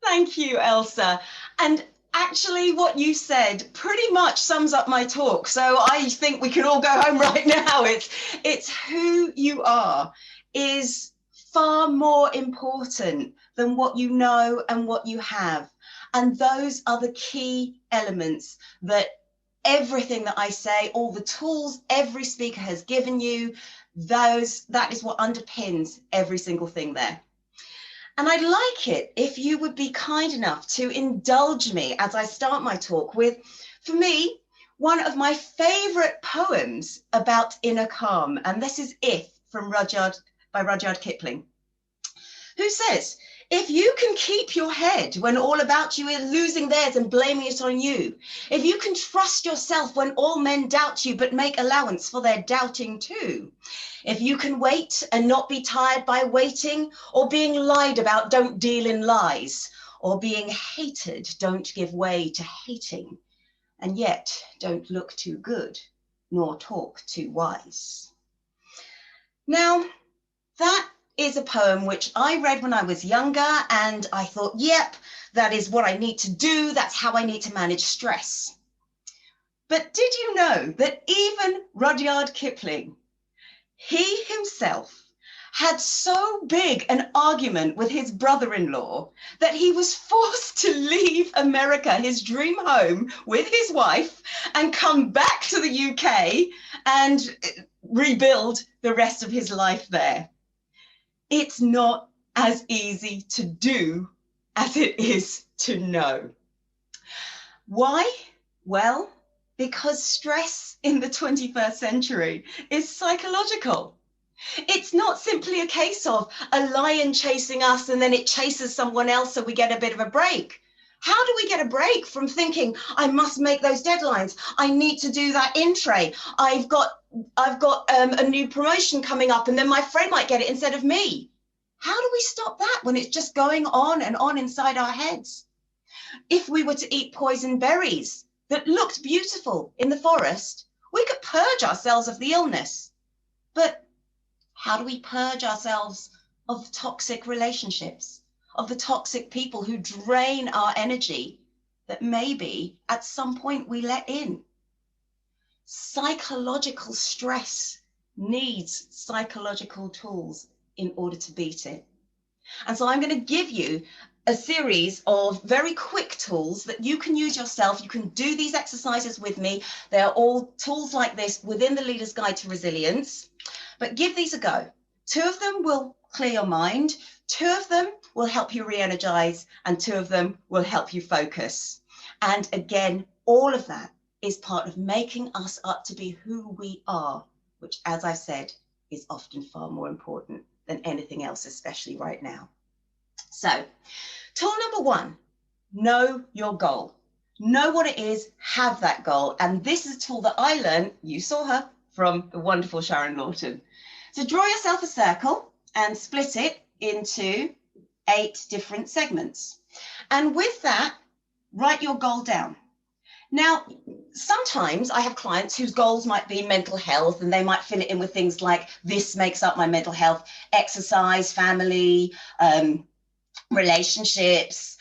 Thank you, Elsa. And actually what you said pretty much sums up my talk. So I think we can all go home right now. It's who you are is far more important than what you know and what you have. And those are the key elements that everything that I say, all the tools every speaker has given you, that is what underpins every single thing there. And I'd like it if you would be kind enough to indulge me as I start my talk with, for me, one of my favorite poems about inner calm. And this is If by Rudyard Kipling, who says, if you can keep your head when all about you is losing theirs and blaming it on you, if you can trust yourself when all men doubt you but make allowance for their doubting too, if you can wait and not be tired by waiting, or being lied about, don't deal in lies, or being hated, don't give way to hating, and yet don't look too good nor talk too wise. Now, that is a poem which I read when I was younger, and I thought, yep, that is what I need to do. That's how I need to manage stress. But did you know that even Rudyard Kipling, he himself had so big an argument with his brother-in-law that he was forced to leave America, his dream home, with his wife and come back to the UK and rebuild the rest of his life there. It's not as easy to do as it is to know. Why? Well, because stress in the 21st century is psychological. It's not simply a case of a lion chasing us and then it chases someone else so we get a bit of a break. How do we get a break from thinking, I must make those deadlines, I need to do that in tray, I've got a new promotion coming up and then my friend might get it instead of me? How do we stop that when it's just going on and on inside our heads? If we were to eat poison berries that looked beautiful in the forest, we could purge ourselves of the illness. But how do we purge ourselves of toxic relationships, of the toxic people who drain our energy that maybe at some point we let in? Psychological stress needs psychological tools in order to beat it. And so I'm going to give you a series of very quick tools that you can use yourself. You can do these exercises with me. They're all tools like this within the Leader's Guide to Resilience. But give these a go. 2 of them will clear your mind. 2 of them will help you re-energize, and 2 of them will help you focus. And again, all of that is part of making us up to be who we are, which, as I've said, is often far more important than anything else, especially right now. So, tool number 1, know your goal. Know what it is, have that goal. And this is a tool that I learned, you saw her, from the wonderful Sharon Lawton. So draw yourself a circle and split it into 8 different segments. And with that, write your goal down. Now, sometimes I have clients whose goals might be mental health, and they might fill it in with things like, this makes up my mental health: exercise, family, relationships,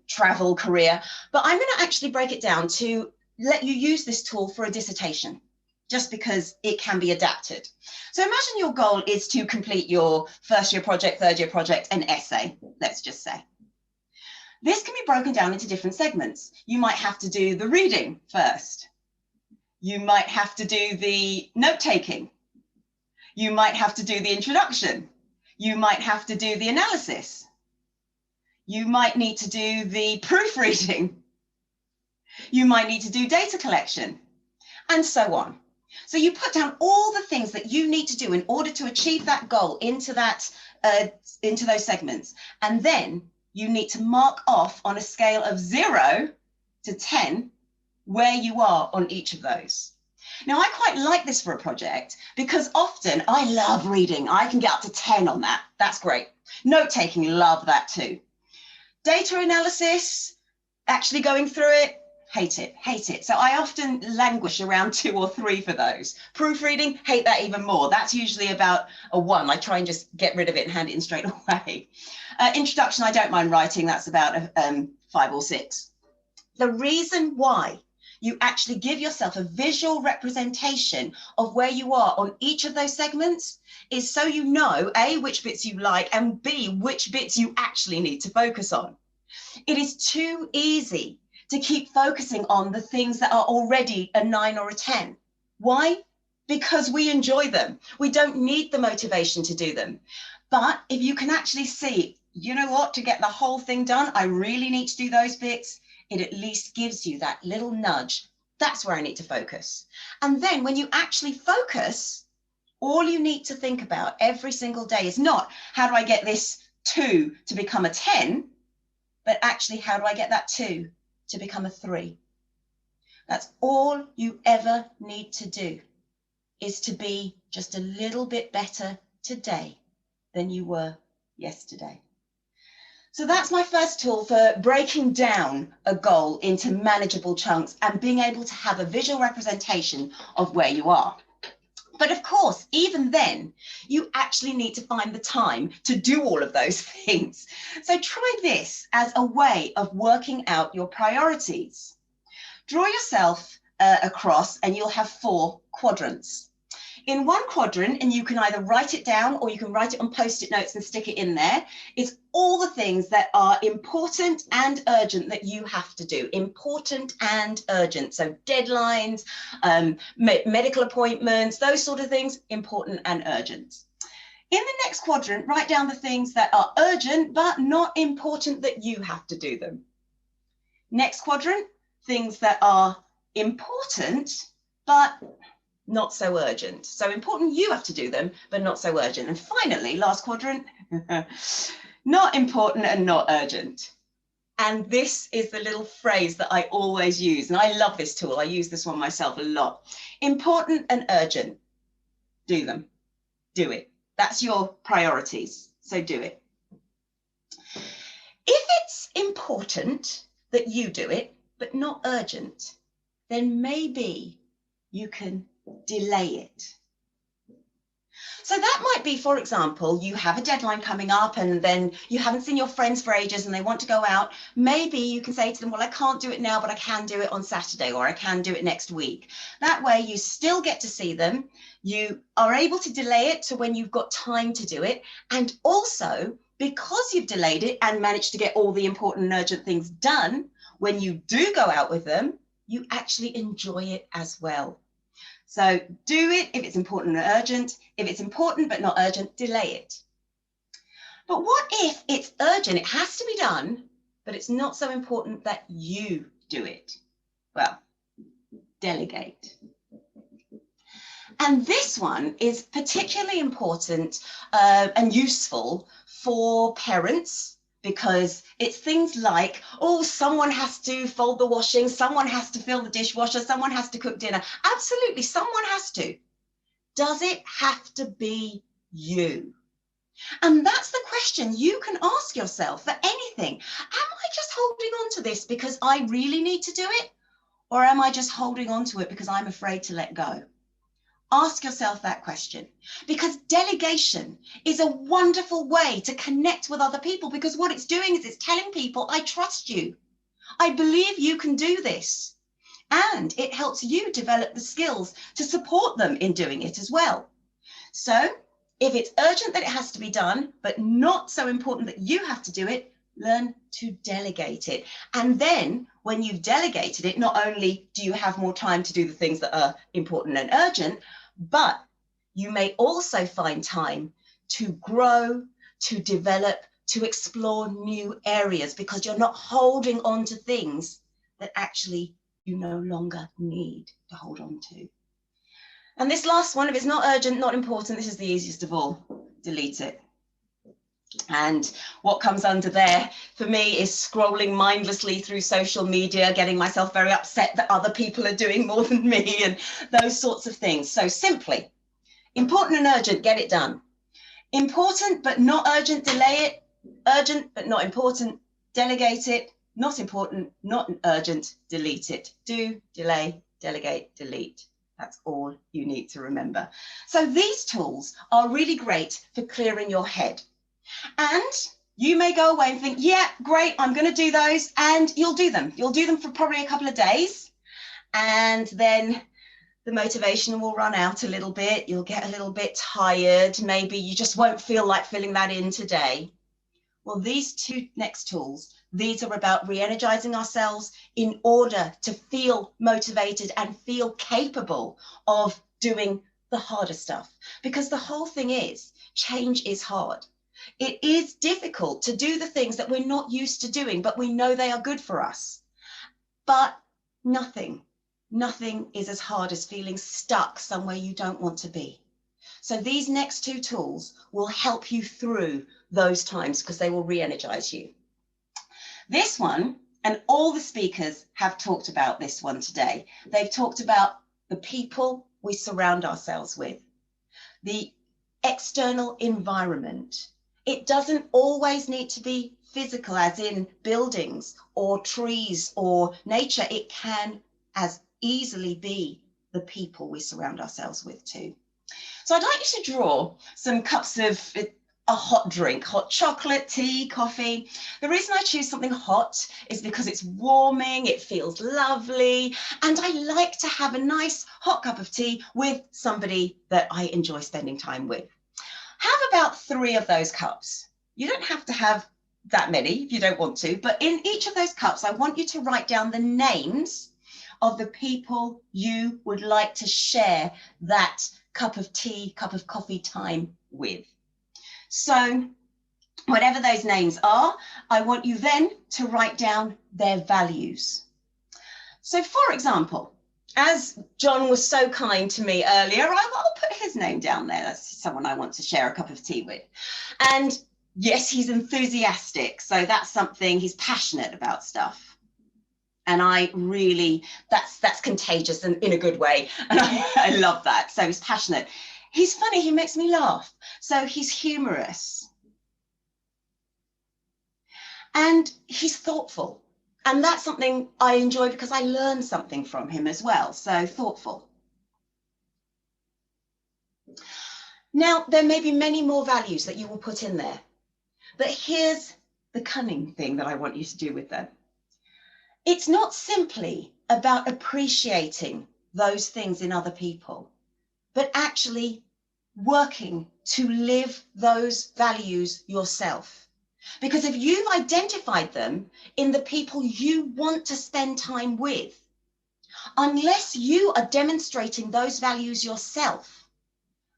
travel, career. But I'm going to actually break it down to let you use this tool for a dissertation, just because it can be adapted. So imagine your goal is to complete your first year project, third year project, an essay, let's just say. This can be broken down into different segments. You might have to do the reading first. You might have to do the note-taking. You might have to do the introduction. You might have to do the analysis. You might need to do the proofreading. You might need to do data collection, and so on. So you put down all the things that you need to do in order to achieve that goal into those segments. And then you need to mark off on a scale of 0 to 10 where you are on each of those. Now, I quite like this for a project because often I love reading. I can get up to 10 on that. That's great. Note taking, love that too. Data analysis, actually going through it, hate it, hate it. So I often languish around 2 or 3 for those. Proofreading, hate that even more. That's usually about a 1. I try and just get rid of it and hand it in straight away. Introduction, I don't mind writing. That's about 5 or 6. The reason why you actually give yourself a visual representation of where you are on each of those segments is so you know, A, which bits you like, and B, which bits you actually need to focus on. It is too easy to keep focusing on the things that are already a 9 or a 10. Why? Because we enjoy them. We don't need the motivation to do them. But if you can actually see, you know what, to get the whole thing done, I really need to do those bits, it at least gives you that little nudge. That's where I need to focus. And then when you actually focus, all you need to think about every single day is not how do I get this 2 to become a 10, but actually how do I get that 2 to become a 3? That's all you ever need to do, is to be just a little bit better today than you were yesterday. So that's my first tool for breaking down a goal into manageable chunks and being able to have a visual representation of where you are. But of course, even then, you actually need to find the time to do all of those things. So try this as a way of working out your priorities. Draw yourself across and you'll have 4 quadrants. In one quadrant, and you can either write it down or you can write it on Post-it notes and stick it in there, is all the things that are important and urgent that you have to do. Important and urgent. So deadlines, medical appointments, those sort of things, important and urgent. In the next quadrant, write down the things that are urgent but not important that you have to do them. Next quadrant, things that are important but not so urgent. So important you have to do them, but not so urgent. And finally, last quadrant, not important and not urgent. And this is the little phrase that I always use. And I love this tool. I use this one myself a lot. Important and urgent. Do them. Do it. That's your priorities. So do it. If it's important that you do it, but not urgent, then maybe you can delay it. So that might be, for example, you have a deadline coming up and then you haven't seen your friends for ages and they want to go out. Maybe you can say to them, well, I can't do it now, but I can do it on Saturday, or I can do it next week. That way you still get to see them. You are able to delay it to when you've got time to do it. And also, because you've delayed it and managed to get all the important and urgent things done, when you do go out with them, you actually enjoy it as well. So do it if it's important and urgent. If it's important but not urgent, delay it. But what if it's urgent? It has to be done, but it's not so important that you do it. Well, delegate. And this one is particularly important and useful for parents, because it's things like, oh, someone has to fold the washing, someone has to fill the dishwasher, someone has to cook dinner. Absolutely, someone has to. Does it have to be you? And that's the question you can ask yourself for anything. Am I just holding on to this because I really need to do it? Or am I just holding on to it because I'm afraid to let go? Ask yourself that question, because delegation is a wonderful way to connect with other people, because what it's doing is it's telling people, I trust you. I believe you can do this. And it helps you develop the skills to support them in doing it as well. So if it's urgent that it has to be done, but not so important that you have to do it, learn to delegate it. And then when you've delegated it, not only do you have more time to do the things that are important and urgent, but you may also find time to grow, to develop, to explore new areas, because you're not holding on to things that actually you no longer need to hold on to. And this last one, if it's not urgent, not important, this is the easiest of all. Delete it. And what comes under there for me is scrolling mindlessly through social media, getting myself very upset that other people are doing more than me and those sorts of things. So simply, important and urgent, get it done. Important but not urgent, delay it. Urgent but not important, delegate it. Not important, not urgent, delete it. Do, delay, delegate, delete. That's all you need to remember. So these tools are really great for clearing your head. And you may go away and think, yeah, great, I'm going to do those. And you'll do them. You'll do them for probably a couple of days. And then the motivation will run out a little bit. You'll get a little bit tired. Maybe you just won't feel like filling that in today. Well, these two next tools, these are about re-energizing ourselves in order to feel motivated and feel capable of doing the harder stuff. Because the whole thing is, change is hard. It is difficult to do the things that we're not used to doing, but we know they are good for us. But nothing is as hard as feeling stuck somewhere you don't want to be. So these next two tools will help you through those times because they will re-energize you. This one, and all the speakers have talked about this one today. They've talked about the people we surround ourselves with, the external environment. It doesn't always need to be physical, as in buildings or trees or nature. It can as easily be the people we surround ourselves with too. So I'd like you to draw some cups of a hot drink, hot chocolate, tea, coffee. The reason I choose something hot is because it's warming, it feels lovely, and I like to have a nice hot cup of tea with somebody that I enjoy spending time with. Have about 3 of those cups. You don't have to have that many if you don't want to, but in each of those cups, I want you to write down the names of the people you would like to share that cup of tea, cup of coffee time with. So whatever those names are, I want you then to write down their values. So for example, as John was so kind to me earlier, I'll put his name down there. That's someone I want to share a cup of tea with. And yes, he's enthusiastic. So that's something, he's passionate about stuff. And I really, that's contagious and in a good way. And I love that. So he's passionate. He's funny, he makes me laugh. So he's humorous. And he's thoughtful. And that's something I enjoy because I learn something from him as well. So thoughtful. Now, there may be many more values that you will put in there. But here's the cunning thing that I want you to do with them. It's not simply about appreciating those things in other people, but actually working to live those values yourself. Because if you've identified them in the people you want to spend time with, unless you are demonstrating those values yourself,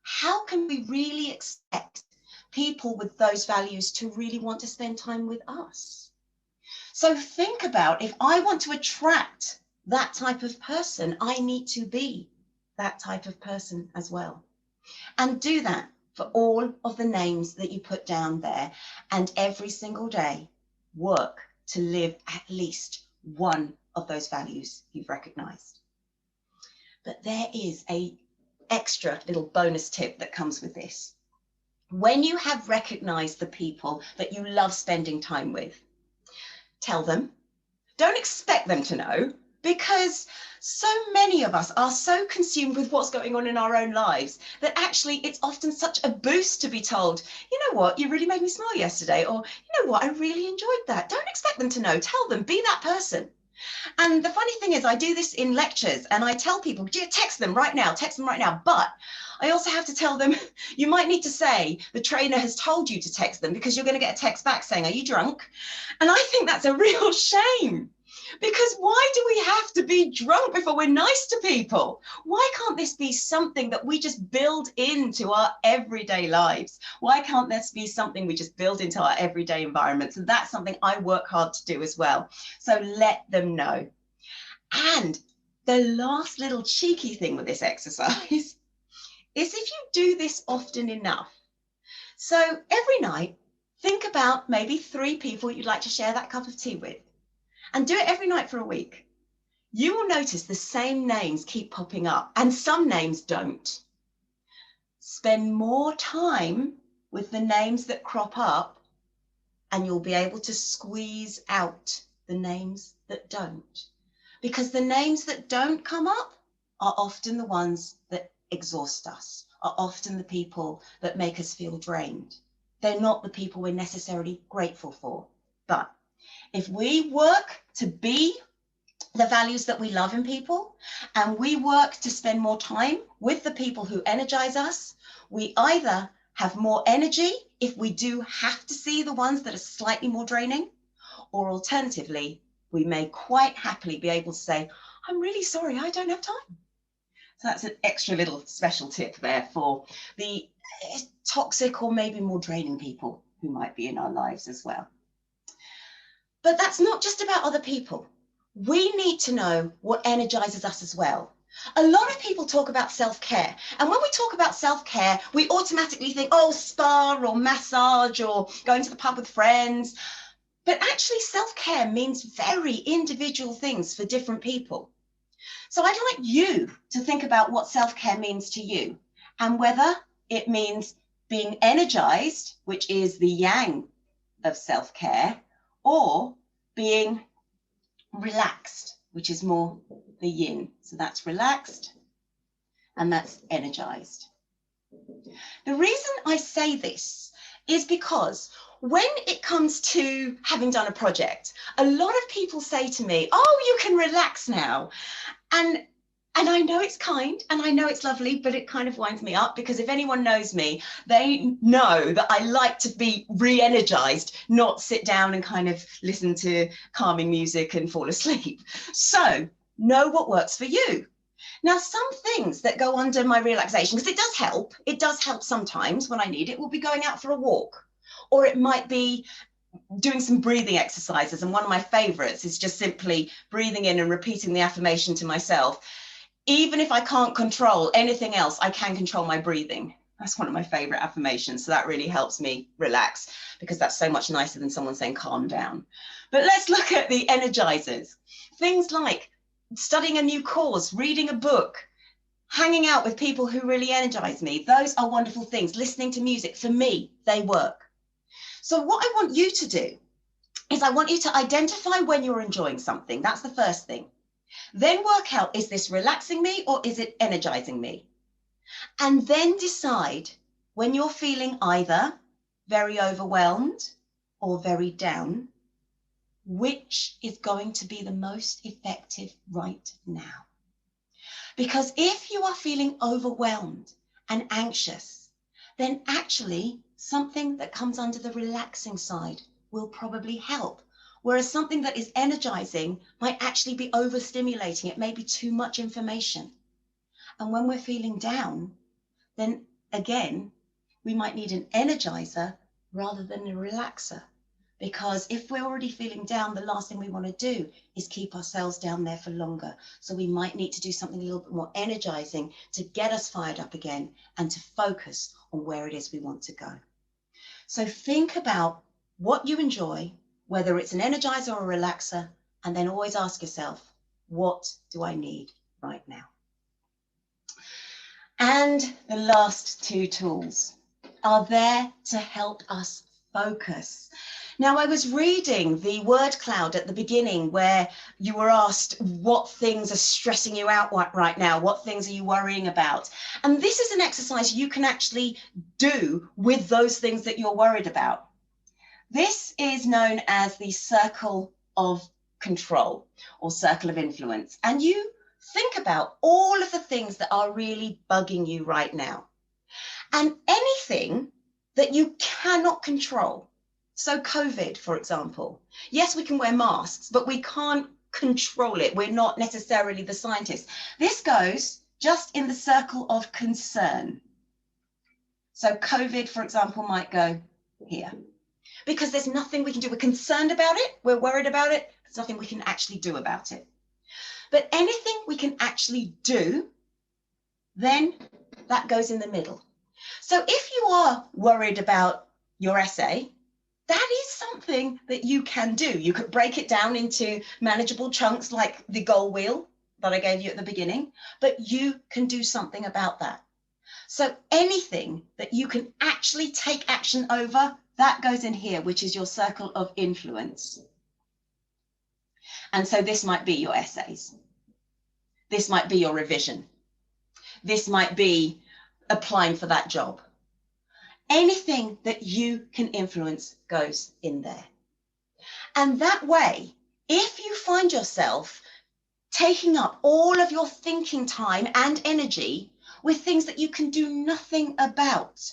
how can we really expect people with those values to really want to spend time with us? So think about, if I want to attract that type of person, I need to be that type of person as well. And do that for all of the names that you put down there. And every single day, work to live at least one of those values you've recognized. But there is an extra little bonus tip that comes with this. When you have recognized the people that you love spending time with, tell them. Don't expect them to know, because so many of us are so consumed with what's going on in our own lives that actually it's often such a boost to be told, you know what, you really made me smile yesterday, or you know what, I really enjoyed that. Don't expect them to know. Tell them, be that person. And the funny thing is, I do this in lectures and I tell people, text them right now, but I also have to tell them, you might need to say the trainer has told you to text them, because you're going to get a text back saying, are you drunk? And I think that's a real shame, because why do we have to be drunk before we're nice to people? Why can't this be something that we just build into our everyday lives? Why can't this be something we just build into our everyday environments? And that's something I work hard to do as well. So let them know. And the last little cheeky thing with this exercise is if you do this often enough. So every night, think about maybe 3 people you'd like to share that cup of tea with, and do it every night for a week. You will notice the same names keep popping up, and some names don't. Spend more time with the names that crop up, and you'll be able to squeeze out the names that don't. Because the names that don't come up are often the ones that exhaust us, are often the people that make us feel drained. They're not the people we're necessarily grateful for. But if we work to be the values that we love in people, and we work to spend more time with the people who energize us, we either have more energy if we do have to see the ones that are slightly more draining, or alternatively, we may quite happily be able to say, I'm really sorry, I don't have time. So that's an extra little special tip there for the toxic or maybe more draining people who might be in our lives as well. But that's not just about other people. We need to know what energizes us as well. A lot of people talk about self-care. And when we talk about self-care, we automatically think, oh, spa or massage or going to the pub with friends. But actually, self-care means very individual things for different people. So I'd like you to think about what self-care means to you, and whether it means being energized, which is the yang of self-care, or being relaxed, which is more the yin. So that's relaxed and that's energized. The reason I say this is because when it comes to having done a project, a lot of people say to me, oh, you can relax now. And I know it's kind and I know it's lovely, but it kind of winds me up, because if anyone knows me, they know that I like to be re-energized, not sit down and kind of listen to calming music and fall asleep. So know what works for you. Now, some things that go under my relaxation, because it does help sometimes when I need it, will be going out for a walk, or it might be doing some breathing exercises. And one of my favorites is just simply breathing in and repeating the affirmation to myself. Even if I can't control anything else, I can control my breathing. That's one of my favorite affirmations. So that really helps me relax, because that's so much nicer than someone saying calm down. But let's look at the energizers. Things like studying a new course, reading a book, hanging out with people who really energize me. Those are wonderful things. Listening to music, for me, they work. So what I want you to do is I want you to identify when you're enjoying something. That's the first thing. Then work out, is this relaxing me or is it energizing me? And then decide when you're feeling either very overwhelmed or very down, which is going to be the most effective right now. Because if you are feeling overwhelmed and anxious, then actually something that comes under the relaxing side will probably help. Whereas something that is energizing might actually be overstimulating. It may be too much information. And when we're feeling down, then again, we might need an energizer rather than a relaxer. Because if we're already feeling down, the last thing we want to do is keep ourselves down there for longer. So we might need to do something a little bit more energizing to get us fired up again and to focus on where it is we want to go. So think about what you enjoy, whether it's an energizer or a relaxer, and then always ask yourself, what do I need right now? And the last 2 tools are there to help us focus. Now, I was reading the word cloud at the beginning, where you were asked what things are stressing you out right now, what things are you worrying about? And this is an exercise you can actually do with those things that you're worried about. This is known as the circle of control or circle of influence. And you think about all of the things that are really bugging you right now. And anything that you cannot control. So COVID, for example. Yes, we can wear masks, but we can't control it. We're not necessarily the scientists. This goes just in the circle of concern. So COVID, for example, might go here. Because there's nothing we can do. We're concerned about it. We're worried about it. There's nothing we can actually do about it. But anything we can actually do, then that goes in the middle. So if you are worried about your essay, that is something that you can do. You could break it down into manageable chunks like the goal wheel that I gave you at the beginning, but you can do something about that. So anything that you can actually take action over, that goes in here, which is your circle of influence. And so this might be your essays. This might be your revision. This might be applying for that job. Anything that you can influence goes in there. And that way, if you find yourself taking up all of your thinking time and energy with things that you can do nothing about,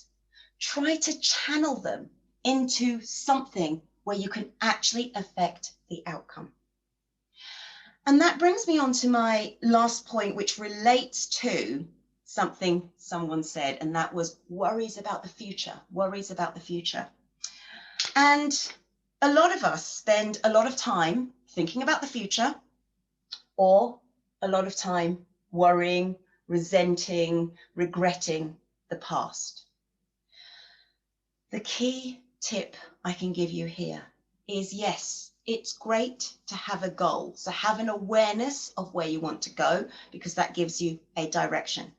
try to channel them into something where you can actually affect the outcome. And that brings me on to my last point, which relates to something someone said, and that was worries about the future, worries about the future. And a lot of us spend a lot of time thinking about the future, or a lot of time worrying, resenting, regretting the past. The key tip I can give you here is, yes, it's great to have a goal. So have an awareness of where you want to go, because that gives you a direction.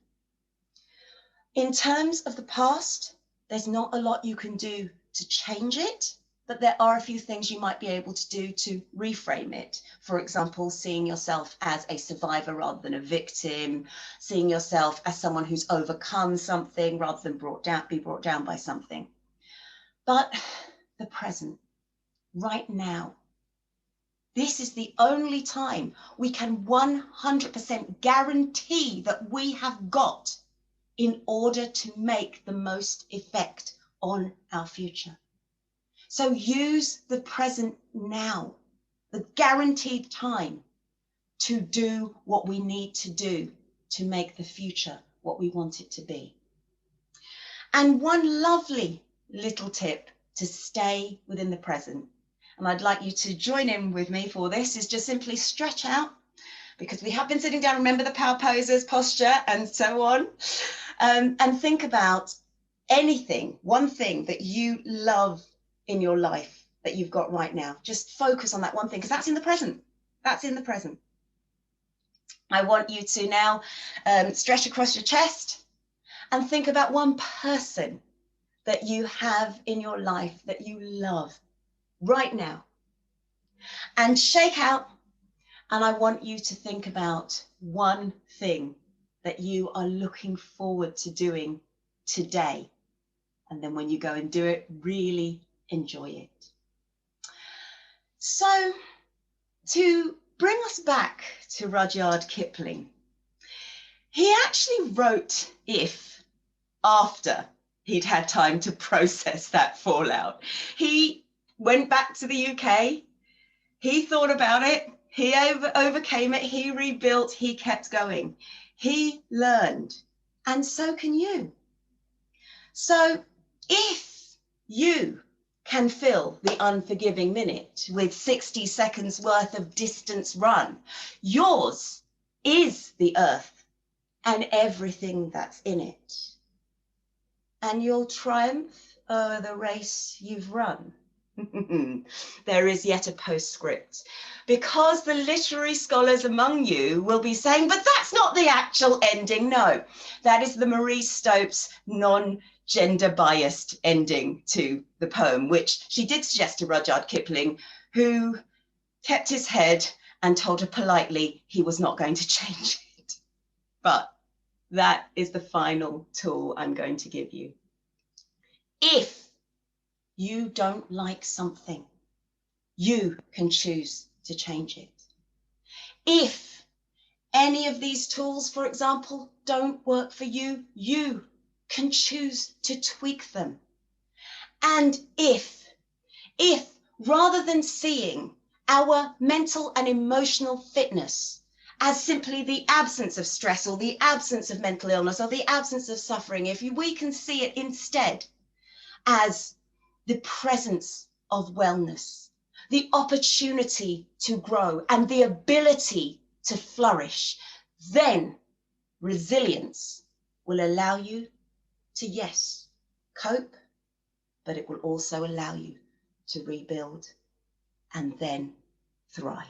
In terms of the past, there's not a lot you can do to change it, but there are a few things you might be able to do to reframe it. For example, seeing yourself as a survivor rather than a victim, seeing yourself as someone who's overcome something rather than be brought down by something. But the present, right now, this is the only time we can 100% guarantee that we have got in order to make the most effect on our future. So use the present now, the guaranteed time, to do what we need to do to make the future what we want it to be. And one lovely little tip to stay within the present, and I'd like you to join in with me for this, is just simply stretch out, because we have been sitting down, remember the power poses, posture, and so on, and think about anything, one thing that you love in your life that you've got right now. Just focus on that one thing, because that's in the present. That's in the present. I want you to now stretch across your chest and think about one person that you have in your life that you love right now. And shake out, and I want you to think about one thing that you are looking forward to doing today. And then when you go and do it, really enjoy it. So to bring us back to Rudyard Kipling, he actually wrote "If" after he'd had time to process that fallout. He went back to the UK, he thought about it, he overcame it, he rebuilt, he kept going, he learned, and so can you. So if you can fill the unforgiving minute with 60 seconds worth of distance run, yours is the earth and everything that's in it. And you'll triumph o'er the race you've run. There is yet a postscript, because the literary scholars among you will be saying, but that's not the actual ending. No, that is the Marie Stopes non-gender biased ending to the poem, which she did suggest to Rudyard Kipling, who kept his head and told her politely he was not going to change it. But that is the final tool I'm going to give you. If you don't like something, you can choose to change it. If any of these tools, for example, don't work for you, you can choose to tweak them. And if rather than seeing our mental and emotional fitness as simply the absence of stress or the absence of mental illness or the absence of suffering, if we can see it instead as the presence of wellness, the opportunity to grow and the ability to flourish, then resilience will allow you to, yes, cope, but it will also allow you to rebuild and then thrive.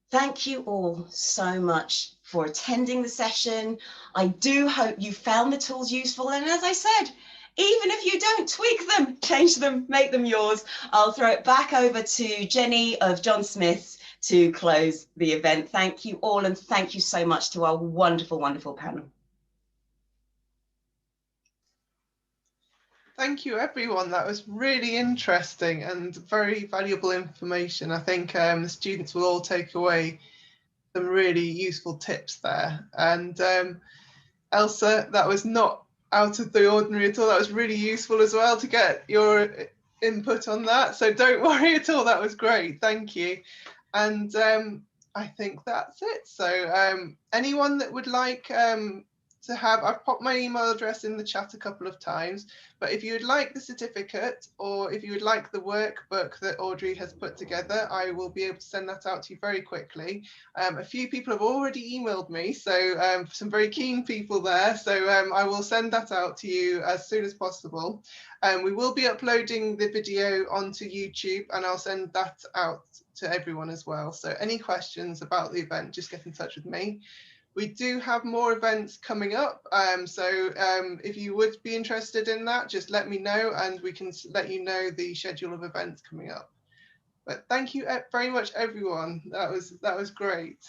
Thank you all so much for attending the session. I do hope you found the tools useful. And as I said, even if you don't, tweak them, change them, make them yours. I'll throw it back over to Jenny of John Smith's to close the event. Thank you all, and thank you so much to our wonderful, wonderful panel. Thank you, everyone. That was really interesting and very valuable information. I think the students will all take away some really useful tips there. And Elsa, that was not out of the ordinary at all. That was really useful as well to get your input on that. So don't worry at all. That was great. Thank you. And I think that's it. So anyone that would like to have, I've popped my email address in the chat a couple of times, but if you would like the certificate or if you would like the workbook that Audrey has put together, I will be able to send that out to you very quickly. A few people have already emailed me, so some very keen people there, so I will send that out to you as soon as possible. We will be uploading the video onto YouTube, and I'll send that out to everyone as well. So any questions about the event, just get in touch with me. We do have more events coming up, so if you would be interested in that, just let me know and we can let you know the schedule of events coming up. But thank you very much, everyone. That was great.